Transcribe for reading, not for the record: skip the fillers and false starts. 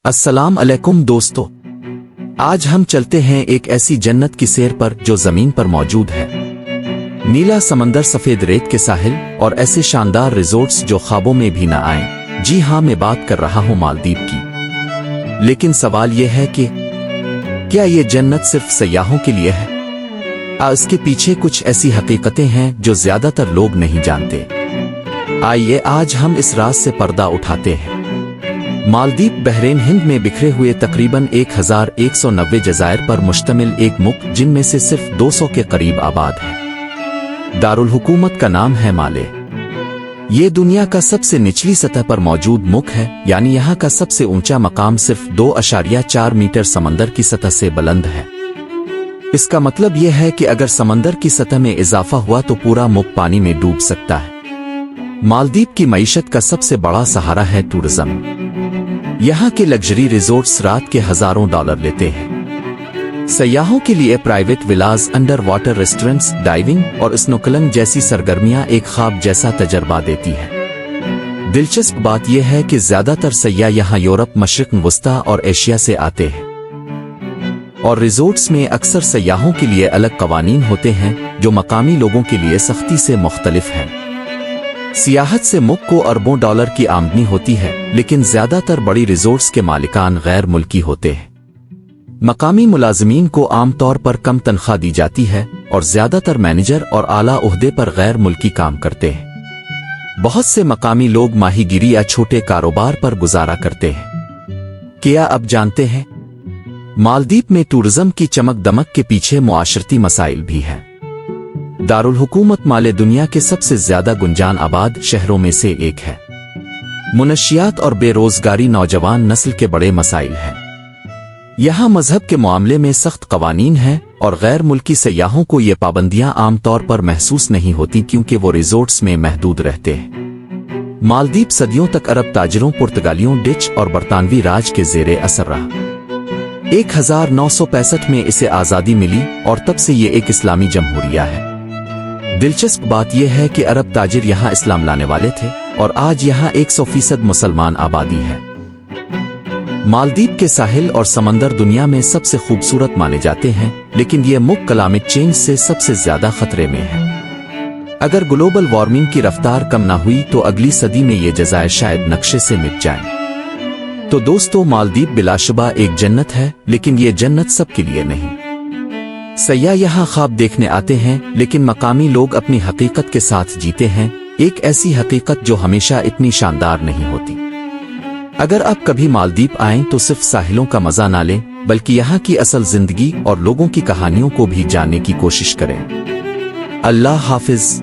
अस्सलाम अलैकुम दोस्तों, आज हम चलते हैं एक ऐसी जन्नत की सैर पर जो जमीन पर मौजूद है। नीला समंदर, सफेद रेत के साहिल और ऐसे शानदार रिजोर्ट्स जो ख्वाबों में भी ना आए। जी हाँ, मैं बात कर रहा हूँ मालदीव की। लेकिन सवाल यह है कि क्या ये जन्नत सिर्फ सयाहों के लिए है? इसके पीछे कुछ ऐसी हकीकतें हैं जो ज्यादातर लोग नहीं जानते। आइए आज हम इस राज से पर्दा उठाते हैं। मालदीव बहरीन हिंद में बिखरे हुए तकरीबन 1190 जज़ायर पर मुश्तमिल एक मुल्क, जिनमें से सिर्फ 200 के करीब आबाद है। दारुल हुकूमत का नाम है माले। ये दुनिया का सबसे निचली सतह पर मौजूद मुल्क है, यानी यहाँ का सबसे ऊंचा मकाम सिर्फ 2.4 मीटर समंदर की सतह से बुलंद है। इसका मतलब यह है कि अगर समंदर की सतह में इजाफा हुआ तो पूरा मुल्क पानी में डूब सकता है। मालदीव की मईशत का सबसे बड़ा सहारा है टूरिज्म। यहाँ के लग्जरी रिजोर्ट्स रात के हजारों डॉलर लेते हैं। सयाहों के लिए private villas, underwater restaurants, diving और स्नोकलिंग जैसी सरगर्मियां एक ख्वाब जैसा तजर्बा देती है। दिलचस्प बात यह है कि ज्यादातर सयाह यहाँ यूरोप, मशरिक वस्ता और एशिया से आते हैं, और रिजोर्ट्स में अक्सर सयाहों के लिए अलग कवानीन होते हैं जो मकामी लोगों के लिए सख्ती से मुख्तलिफ हैं। सियाहत से मुल्क को अरबों डॉलर की आमदनी होती है, लेकिन ज्यादातर बड़ी रिजोर्ट्स के मालिकान गैर मुल्की होते हैं। मकामी मुलाजमीन को आमतौर पर कम तनख्वाह दी जाती है और ज्यादातर मैनेजर और आला ओहदे पर गैर मुल्की काम करते हैं। बहुत से मकामी लोग माहीगिरी या छोटे कारोबार पर गुजारा करते हैं। क्या अब जानते हैं मालदीव में टूरिज्म की चमक दमक के पीछे मुआशरती मसाइल भी हैं। दारुल हुकूमत माले दुनिया के सबसे ज्यादा गुंजान आबाद शहरों में से एक है। मुनशियात और बेरोजगारी नौजवान नस्ल के बड़े मसाइल हैं। यहाँ मजहब के मामले में सख्त कवानीन हैं और गैर मुल्की सयाहों को ये पाबंदियां आमतौर पर महसूस नहीं होती, क्योंककि वो रिजोर्ट्स में महदूद रहते हैं। मालदीव सदियों तक अरब ताजिरों, पुर्तगालियों, डच और बरतानवी राज के जेरे असर रहा। 1965 में इसे आज़ादी मिली और तब से ये एक इस्लामी जमहूरिया है। दिलचस्प बात यह है कि अरब ताजिर यहाँ इस्लाम लाने वाले थे और आज यहाँ 100% मुसलमान आबादी है। मालदीव के साहिल और समंदर दुनिया में सबसे खूबसूरत माने जाते हैं, लेकिन ये मुल्क क्लाइमेट चेंज से सबसे ज्यादा खतरे में है। अगर ग्लोबल वार्मिंग की रफ्तार कम ना हुई तो अगली सदी में ये जज़ायर शायद नक्शे से मिट जाएं। तो दोस्तों, मालदीव बिलाशुबा एक जन्नत है, लेकिन ये जन्नत सबके लिए नहीं। सयाह यहाँ ख्वाब देखने आते हैं, लेकिन मकामी लोग अपनी हकीकत के साथ जीते हैं, एक ऐसी हकीकत जो हमेशा इतनी शानदार नहीं होती। अगर आप कभी मालदीव आएं तो सिर्फ साहिलों का मजा ना लें, बल्कि यहाँ की असल जिंदगी और लोगों की कहानियों को भी जानने की कोशिश करें। अल्लाह हाफिज।